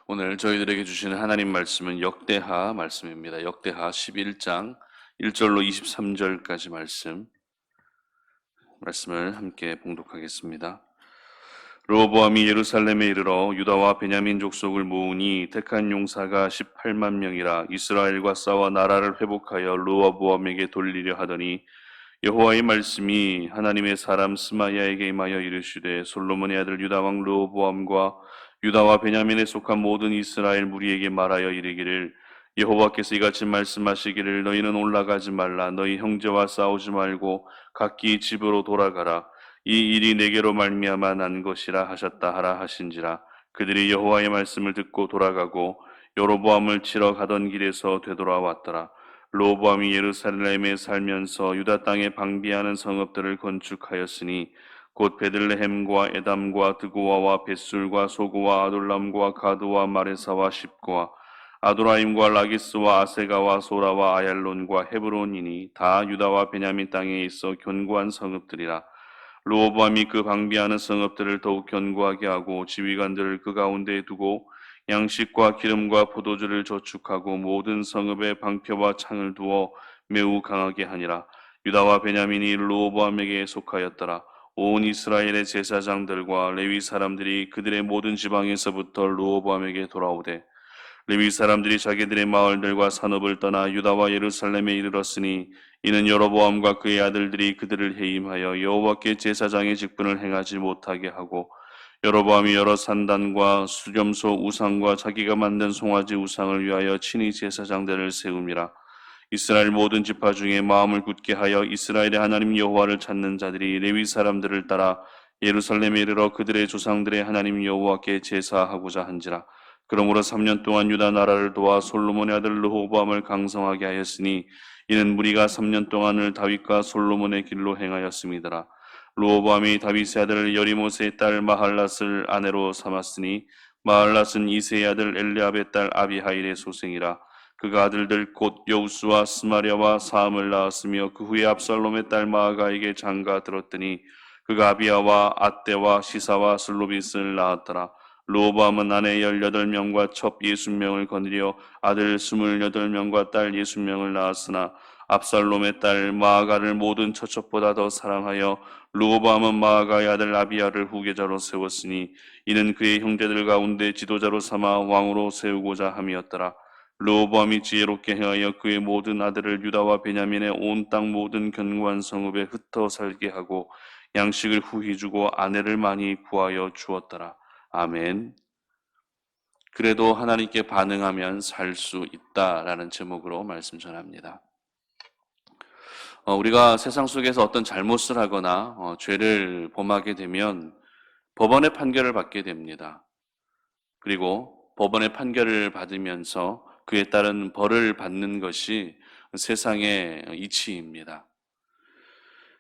오늘 저희들에게 주시는 하나님 말씀은 역대하 말씀입니다. 역대하 11장 1절로 23절까지 말씀을 함께 봉독하겠습니다. 르호보암이 예루살렘에 이르러 유다와 베냐민 족속을 모으니 택한 용사가 18만 명이라 이스라엘과 싸워 나라를 회복하여 르호보암에게 돌리려 하더니 여호와의 말씀이 하나님의 사람 스마야에게 임하여 이르시되 솔로몬의 아들 유다 왕 르호보암과 유다와 베냐민에 속한 모든 이스라엘 무리에게 말하여 이르기를 여호와께서 이같이 말씀하시기를 너희는 올라가지 말라 너희 형제와 싸우지 말고 각기 집으로 돌아가라 이 일이 내게로 말미암아 난 것이라 하셨다 하라 하신지라. 그들이 여호와의 말씀을 듣고 돌아가고 여로보암을 치러 가던 길에서 되돌아왔더라. 르호보암이 예루살렘에 살면서 유다 땅에 방비하는 성읍들을 건축하였으니 곧 베들레헴과 에담과 드고아와 벳술과 소고와 아돌람과 가드와 마레사와 십고와 아도라임과 라기스와 아세가와 소라와 아얄론과 헤브론이니 다 유다와 베냐민 땅에 있어 견고한 성읍들이라. 르호보암이 그 방비하는 성읍들을 더욱 견고하게 하고 지휘관들을 그 가운데에 두고 양식과 기름과 포도주를 저축하고 모든 성읍에 방패와 창을 두어 매우 강하게 하니라. 유다와 베냐민이 르호보암에게 속하였더라. 온 이스라엘의 제사장들과 레위 사람들이 그들의 모든 지방에서부터 르호보암에게 돌아오되 레위 사람들이 자기들의 마을들과 산업을 떠나 유다와 예루살렘에 이르렀으니 이는 여로보암과 그의 아들들이 그들을 해임하여 여호와께 제사장의 직분을 행하지 못하게 하고 여로보암이 여러 산단과 수렴소 우상과 자기가 만든 송아지 우상을 위하여 친히 제사장들을 세움이라. 이스라엘 모든 지파 중에 마음을 굳게 하여 이스라엘의 하나님 여호와를 찾는 자들이 레위 사람들을 따라 예루살렘에 이르러 그들의 조상들의 하나님 여호와께 제사하고자 한지라. 그러므로 3년 동안 유다 나라를 도와 솔로몬의 아들 르호보암을 강성하게 하였으니 이는 무리가 3년 동안을 다윗과 솔로몬의 길로 행하였음이더라. 르호보암이 다윗의 아들 여리못의 딸 마할랏을 아내로 삼았으니 마할랏은 이새의 아들 엘리압의 딸 아비하일의 소생이라. 그가 아들들 곧 여우수와 스마랴와 사함을 낳았으며 그 후에 압살롬의 딸 마아가에게 장가 들었더니 그가 아비야와 앗대와 시사와 슬로빗을 낳았더라. 르호보암은 아내 18명과 첩 60명을 거느려 아들 28명과 딸 60명을 낳았으나 압살롬의 딸 마아가를 모든 처첩보다 더 사랑하여 르호보암은 마아가의 아들 아비야를 후계자로 세웠으니 이는 그의 형제들 가운데 지도자로 삼아 왕으로 세우고자 함이었더라. 르호보암이 지혜롭게 행하여 그의 모든 아들을 유다와 베냐민의 온 땅 모든 견고한 성읍에 흩어 살게 하고 양식을 후히 주고 아내를 많이 구하여 주었더라. 아멘. 그래도 하나님께 반응하면 살 수 있다라는 제목으로 말씀 전합니다. 우리가 세상 속에서 어떤 잘못을 하거나 죄를 범하게 되면 법원의 판결을 받게 됩니다. 그리고 법원의 판결을 받으면서 그에 따른 벌을 받는 것이 세상의 이치입니다.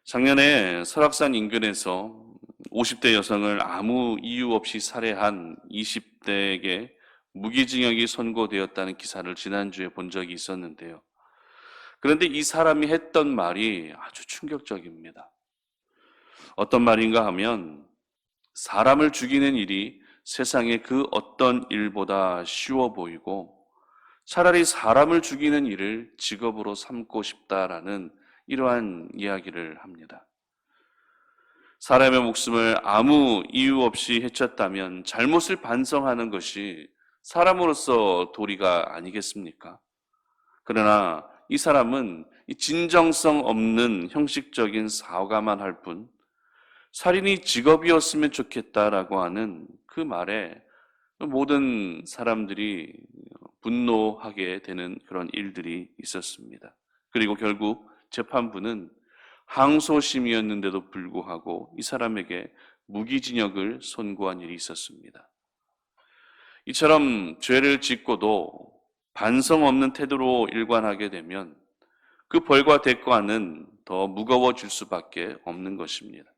작년에 설악산 인근에서 50대 여성을 아무 이유 없이 살해한 20대에게 무기징역이 선고되었다는 기사를 지난주에 본 적이 있었는데요. 그런데 이 사람이 했던 말이 아주 충격적입니다. 어떤 말인가 하면 사람을 죽이는 일이 세상의 그 어떤 일보다 쉬워 보이고 차라리 사람을 죽이는 일을 직업으로 삼고 싶다라는 이러한 이야기를 합니다. 사람의 목숨을 아무 이유 없이 해쳤다면 잘못을 반성하는 것이 사람으로서 도리가 아니겠습니까? 그러나 이 사람은 진정성 없는 형식적인 사과만 할 뿐 살인이 직업이었으면 좋겠다라고 하는 그 말에 모든 사람들이 분노하게 되는 그런 일들이 있었습니다. 그리고 결국 재판부는 항소심이었는데도 불구하고 이 사람에게 무기징역을 선고한 일이 있었습니다. 이처럼 죄를 짓고도 반성 없는 태도로 일관하게 되면 그 벌과 대가는 더 무거워질 수밖에 없는 것입니다.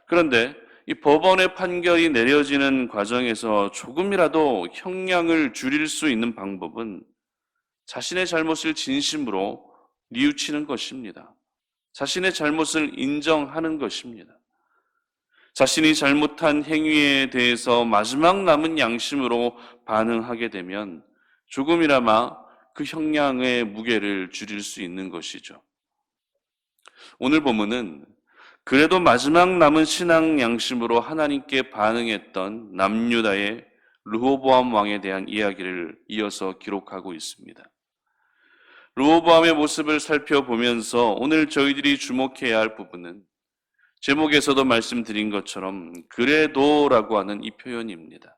그런데 이 법원의 판결이 내려지는 과정에서 조금이라도 형량을 줄일 수 있는 방법은 자신의 잘못을 진심으로 뉘우치는 것입니다. 자신의 잘못을 인정하는 것입니다. 자신이 잘못한 행위에 대해서 마지막 남은 양심으로 반응하게 되면 조금이나마 그 형량의 무게를 줄일 수 있는 것이죠. 오늘 본문은 그래도 마지막 남은 신앙 양심으로 하나님께 반응했던 남유다의 르호보암 왕에 대한 이야기를 이어서 기록하고 있습니다. 르호보암의 모습을 살펴보면서 오늘 저희들이 주목해야 할 부분은 제목에서도 말씀드린 것처럼 그래도라고 하는 이 표현입니다.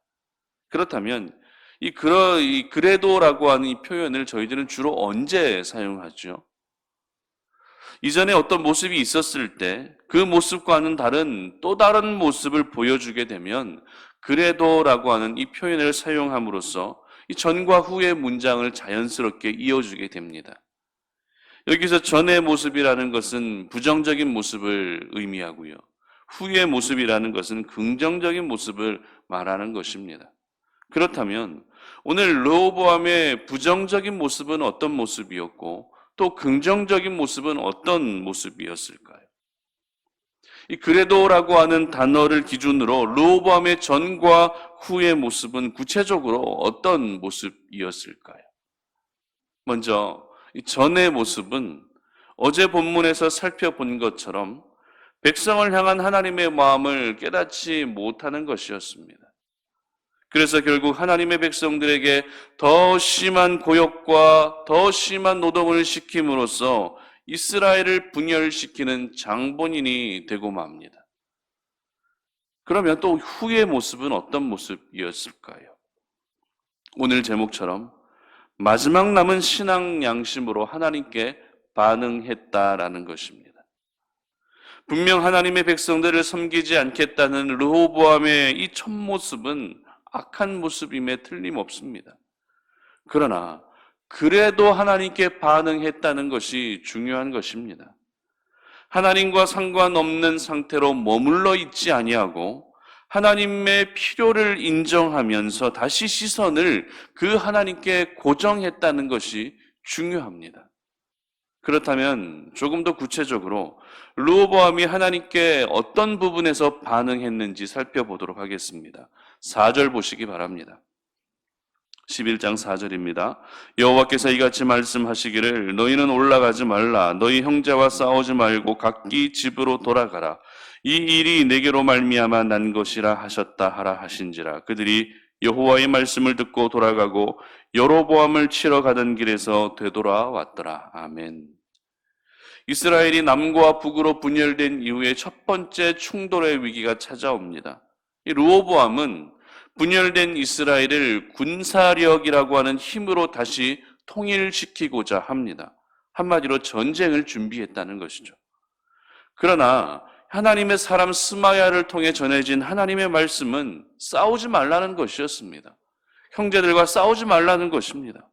그렇다면 이 그래도라고 하는 이 표현을 저희들은 주로 언제 사용하죠? 이전에 어떤 모습이 있었을 때 그 모습과는 또 다른 모습을 보여주게 되면 그래도라고 하는 이 표현을 사용함으로써 이 전과 후의 문장을 자연스럽게 이어주게 됩니다. 여기서 전의 모습이라는 것은 부정적인 모습을 의미하고요. 후의 모습이라는 것은 긍정적인 모습을 말하는 것입니다. 그렇다면 오늘 르호보암의 부정적인 모습은 어떤 모습이었고 또 긍정적인 모습은 어떤 모습이었을까요? 이 그래도라고 하는 단어를 기준으로 르호보암의 전과 후의 모습은 구체적으로 어떤 모습이었을까요? 먼저 이 전의 모습은 어제 본문에서 살펴본 것처럼 백성을 향한 하나님의 마음을 깨닫지 못하는 것이었습니다. 그래서 결국 하나님의 백성들에게 더 심한 고역과 더 심한 노동을 시킴으로써 이스라엘을 분열시키는 장본인이 되고 맙니다. 그러면 또 후의 모습은 어떤 모습이었을까요? 오늘 제목처럼 마지막 남은 신앙 양심으로 하나님께 반응했다라는 것입니다. 분명 하나님의 백성들을 섬기지 않겠다는 르호보암의 이 첫 모습은 악한 모습임에 틀림없습니다. 그러나 그래도 하나님께 반응했다는 것이 중요한 것입니다. 하나님과 상관없는 상태로 머물러 있지 아니하고 하나님의 필요를 인정하면서 다시 시선을 그 하나님께 고정했다는 것이 중요합니다. 그렇다면 조금 더 구체적으로 르호보암이 하나님께 어떤 부분에서 반응했는지 살펴보도록 하겠습니다. 4절 보시기 바랍니다. 11장 4절입니다. 여호와께서 이같이 말씀하시기를 너희는 올라가지 말라. 너희 형제와 싸우지 말고 각기 집으로 돌아가라. 이 일이 내게로 말미암아 난 것이라 하셨다 하라 하신지라. 그들이 여호와의 말씀을 듣고 돌아가고 여로보암을 치러 가던 길에서 되돌아왔더라. 아멘. 이스라엘이 남과 북으로 분열된 이후에 첫 번째 충돌의 위기가 찾아옵니다. 이 르호보암은 분열된 이스라엘을 군사력이라고 하는 힘으로 다시 통일시키고자 합니다. 한마디로 전쟁을 준비했다는 것이죠. 그러나 하나님의 사람 스마야를 통해 전해진 하나님의 말씀은 싸우지 말라는 것이었습니다. 형제들과 싸우지 말라는 것입니다.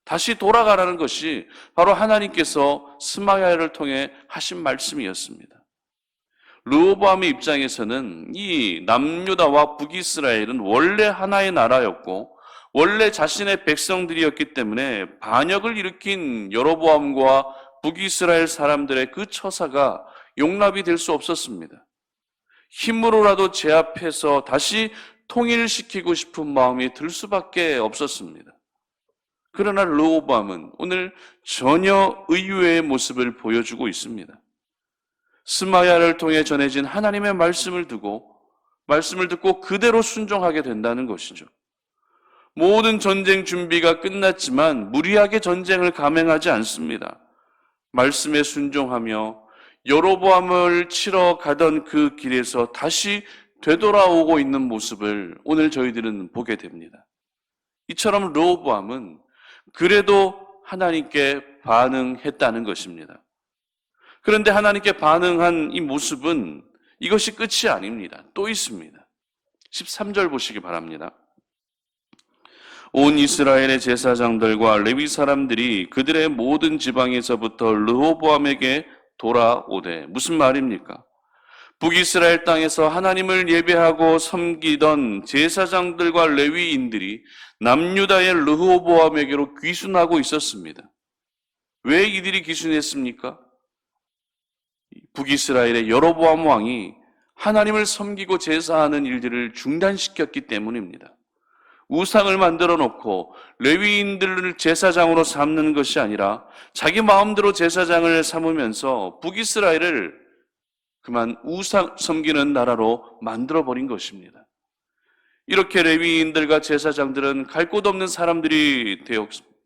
다시 돌아가라는 것이 바로 하나님께서 스마야를 통해 하신 말씀이었습니다. 르호보암의 입장에서는 이 남유다와 북이스라엘은 원래 하나의 나라였고 원래 자신의 백성들이었기 때문에 반역을 일으킨 여로보암과 북이스라엘 사람들의 그 처사가 용납이 될 수 없었습니다. 힘으로라도 제압해서 다시 통일시키고 싶은 마음이 들 수밖에 없었습니다. 그러나 르호보암은 오늘 전혀 의외의 모습을 보여주고 있습니다. 스마야를 통해 전해진 하나님의 말씀을 듣고 그대로 순종하게 된다는 것이죠. 모든 전쟁 준비가 끝났지만 무리하게 전쟁을 감행하지 않습니다. 말씀에 순종하며 여로보암을 치러 가던 그 길에서 다시 되돌아오고 있는 모습을 오늘 저희들은 보게 됩니다. 이처럼 르호보암은 그래도 하나님께 반응했다는 것입니다. 그런데 하나님께 반응한 이 모습은 이것이 끝이 아닙니다. 또 있습니다. 13절 보시기 바랍니다. 온 이스라엘의 제사장들과 레위 사람들이 그들의 모든 지방에서부터 르호보암에게 돌아오되, 무슨 말입니까? 북이스라엘 땅에서 하나님을 예배하고 섬기던 제사장들과 레위인들이 남유다의 르호보암에게로 귀순하고 있었습니다. 왜 이들이 귀순했습니까? 북이스라엘의 여로보암 왕이 하나님을 섬기고 제사하는 일들을 중단시켰기 때문입니다. 우상을 만들어 놓고 레위인들을 제사장으로 삼는 것이 아니라 자기 마음대로 제사장을 삼으면서 북이스라엘을 그만 우상 섬기는 나라로 만들어버린 것입니다. 이렇게 레위인들과 제사장들은 갈 곳 없는 사람들이 되었습니다.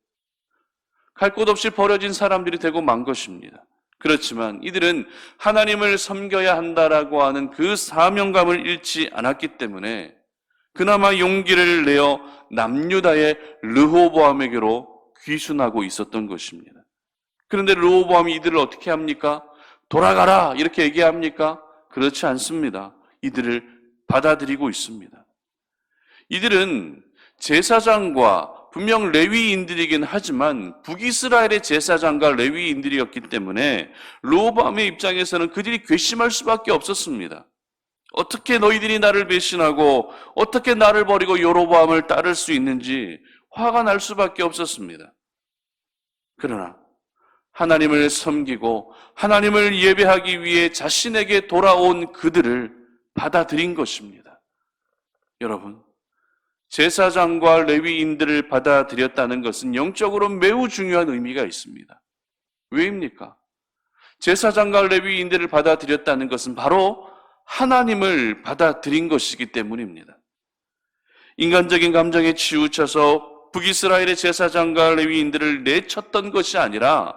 갈 곳 없이 버려진 사람들이 되고 만 것입니다. 그렇지만 이들은 하나님을 섬겨야 한다라고 하는 그 사명감을 잃지 않았기 때문에 그나마 용기를 내어 남유다의 르호보암에게로 귀순하고 있었던 것입니다. 그런데 르호보암이 이들을 어떻게 합니까? 돌아가라 이렇게 얘기합니까? 그렇지 않습니다. 이들을 받아들이고 있습니다. 이들은 제사장과 분명 레위인들이긴 하지만 북이스라엘의 제사장과 레위인들이었기 때문에 르호보암의 입장에서는 그들이 괘씸할 수밖에 없었습니다. 어떻게 너희들이 나를 배신하고 어떻게 나를 버리고 여로보암을 따를 수 있는지 화가 날 수밖에 없었습니다. 그러나 하나님을 섬기고 하나님을 예배하기 위해 자신에게 돌아온 그들을 받아들인 것입니다. 여러분, 제사장과 레위인들을 받아들였다는 것은 영적으로 매우 중요한 의미가 있습니다. 왜입니까? 제사장과 레위인들을 받아들였다는 것은 바로 하나님을 받아들인 것이기 때문입니다. 인간적인 감정에 치우쳐서 북이스라엘의 제사장과 레위인들을 내쳤던 것이 아니라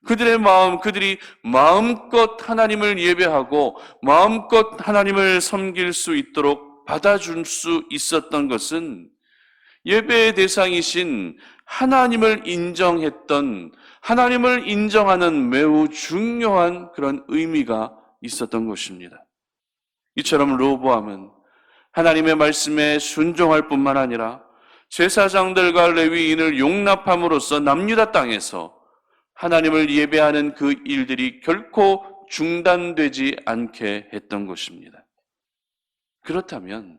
그들의 마음, 그들이 마음껏 하나님을 예배하고 마음껏 하나님을 섬길 수 있도록 받아줄 수 있었던 것은 예배의 대상이신 하나님을 인정했던, 하나님을 인정하는 매우 중요한 그런 의미가 있었던 것입니다. 이처럼 르호보암은 하나님의 말씀에 순종할 뿐만 아니라 제사장들과 레위인을 용납함으로써 남유다 땅에서 하나님을 예배하는 그 일들이 결코 중단되지 않게 했던 것입니다. 그렇다면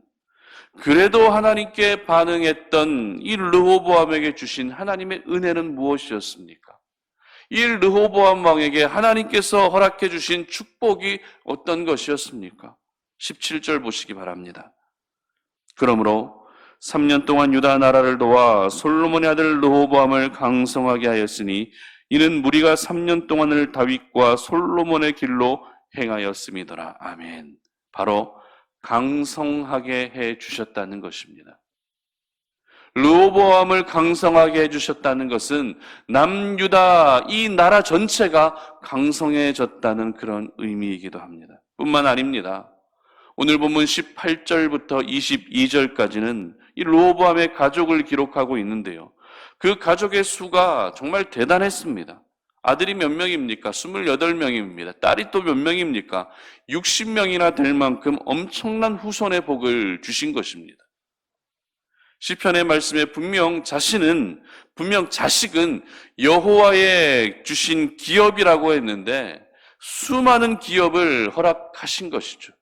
그래도 하나님께 반응했던 이 르호보암에게 주신 하나님의 은혜는 무엇이었습니까? 이 르호보암 왕에게 하나님께서 허락해 주신 축복이 어떤 것이었습니까? 17절 보시기 바랍니다. 그러므로 3년 동안 유다 나라를 도와 솔로몬의 아들 르호보암을 강성하게 하였으니 이는 무리가 3년 동안을 다윗과 솔로몬의 길로 행하였음이더라. 아멘. 바로 강성하게 해 주셨다는 것입니다. 르호보암을 강성하게 해주셨다는 것은 남유다 이 나라 전체가 강성해졌다는 그런 의미이기도 합니다. 뿐만 아닙니다. 오늘 본문 18절부터 22절까지는 이 르호보암의 가족을 기록하고 있는데요. 그 가족의 수가 정말 대단했습니다. 아들이 몇 명입니까? 28명입니다. 딸이 또 몇 명입니까? 60명이나 될 만큼 엄청난 후손의 복을 주신 것입니다. 시편의 말씀에 분명 자식은 여호와의 주신 기업이라고 했는데 수많은 기업을 허락하신 것이죠.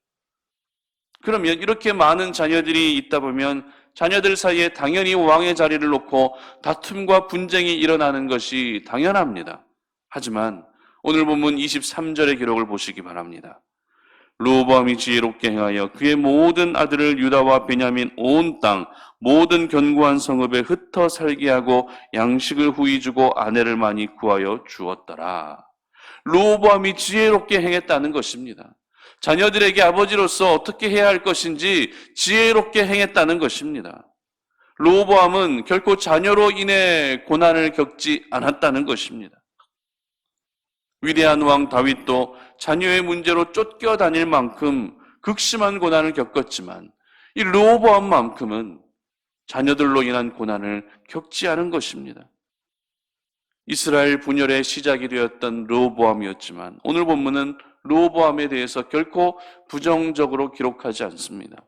그러면 이렇게 많은 자녀들이 있다 보면 자녀들 사이에 당연히 왕의 자리를 놓고 다툼과 분쟁이 일어나는 것이 당연합니다. 하지만 오늘 본문 23절의 기록을 보시기 바랍니다. 르호보암이 지혜롭게 행하여 그의 모든 아들을 유다와 베냐민 온 땅 모든 견고한 성읍에 흩어 살게 하고 양식을 후히 주고 아내를 많이 구하여 주었더라. 르호보암이 지혜롭게 행했다는 것입니다. 자녀들에게 아버지로서 어떻게 해야 할 것인지 지혜롭게 행했다는 것입니다. 르호보암은 결코 자녀로 인해 고난을 겪지 않았다는 것입니다. 위대한 왕 다윗도 자녀의 문제로 쫓겨다닐 만큼 극심한 고난을 겪었지만 이 르호보암만큼은 자녀들로 인한 고난을 겪지 않은 것입니다. 이스라엘 분열의 시작이 되었던 르호보암이었지만 오늘 본문은 르호보암에 대해서 결코 부정적으로 기록하지 않습니다.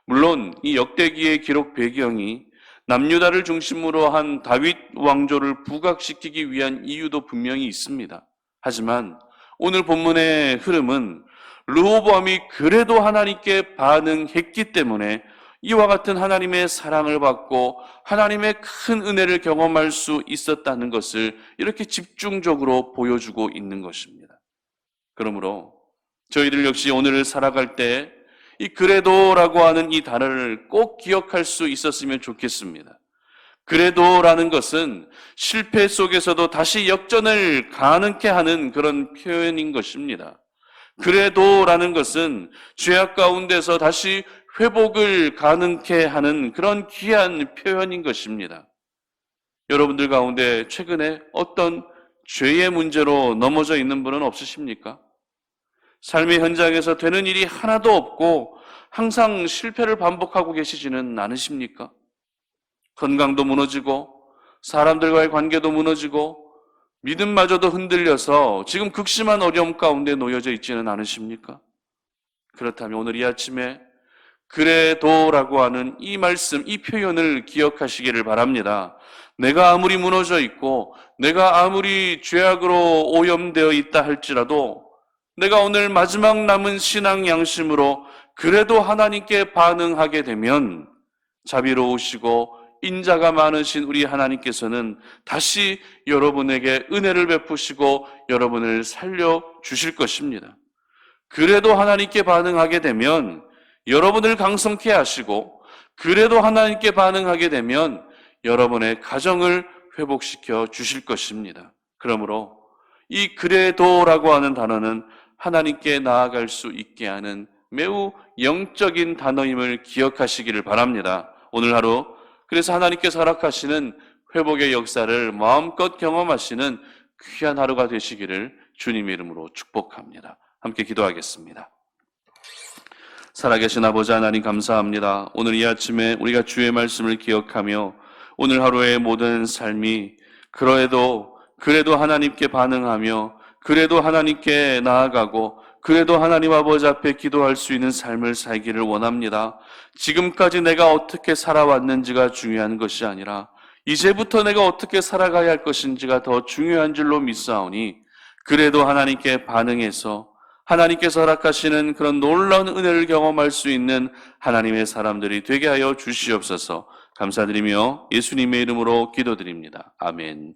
물론 이 역대기의 기록 배경이 남유다를 중심으로 한 다윗 왕조를 부각시키기 위한 이유도 분명히 있습니다. 하지만 오늘 본문의 흐름은 르호보암이 그래도 하나님께 반응했기 때문에 이와 같은 하나님의 사랑을 받고 하나님의 큰 은혜를 경험할 수 있었다는 것을 이렇게 집중적으로 보여주고 있는 것입니다. 그러므로 저희들 역시 오늘을 살아갈 때 이 그래도라고 하는 이 단어를 꼭 기억할 수 있었으면 좋겠습니다. 그래도라는 것은 실패 속에서도 다시 역전을 가능케 하는 그런 표현인 것입니다. 그래도라는 것은 죄악 가운데서 다시 회복을 가능케 하는 그런 귀한 표현인 것입니다. 여러분들 가운데 최근에 어떤 죄의 문제로 넘어져 있는 분은 없으십니까? 삶의 현장에서 되는 일이 하나도 없고 항상 실패를 반복하고 계시지는 않으십니까? 건강도 무너지고 사람들과의 관계도 무너지고 믿음마저도 흔들려서 지금 극심한 어려움 가운데 놓여져 있지는 않으십니까? 그렇다면 오늘 이 아침에 그래도라고 하는 이 말씀, 이 표현을 기억하시기를 바랍니다. 내가 아무리 무너져 있고 내가 아무리 죄악으로 오염되어 있다 할지라도 내가 오늘 마지막 남은 신앙 양심으로 그래도 하나님께 반응하게 되면 자비로우시고 인자가 많으신 우리 하나님께서는 다시 여러분에게 은혜를 베푸시고 여러분을 살려주실 것입니다. 그래도 하나님께 반응하게 되면 여러분을 강성케 하시고 그래도 하나님께 반응하게 되면 여러분의 가정을 회복시켜 주실 것입니다. 그러므로 이 그래도라고 하는 단어는 하나님께 나아갈 수 있게 하는 매우 영적인 단어임을 기억하시기를 바랍니다. 오늘 하루 그래서 하나님께서 허락하시는 회복의 역사를 마음껏 경험하시는 귀한 하루가 되시기를 주님의 이름으로 축복합니다. 함께 기도하겠습니다. 살아계신 아버지 하나님 감사합니다. 오늘 이 아침에 우리가 주의 말씀을 기억하며 오늘 하루의 모든 삶이 그래도 하나님께 반응하며 그래도 하나님께 나아가고 그래도 하나님 아버지 앞에 기도할 수 있는 삶을 살기를 원합니다. 지금까지 내가 어떻게 살아왔는지가 중요한 것이 아니라 이제부터 내가 어떻게 살아가야 할 것인지가 더 중요한 줄로 믿사오니 그래도 하나님께 반응해서 하나님께서 허락하시는 그런 놀라운 은혜를 경험할 수 있는 하나님의 사람들이 되게 하여 주시옵소서. 감사드리며 예수님의 이름으로 기도드립니다. 아멘.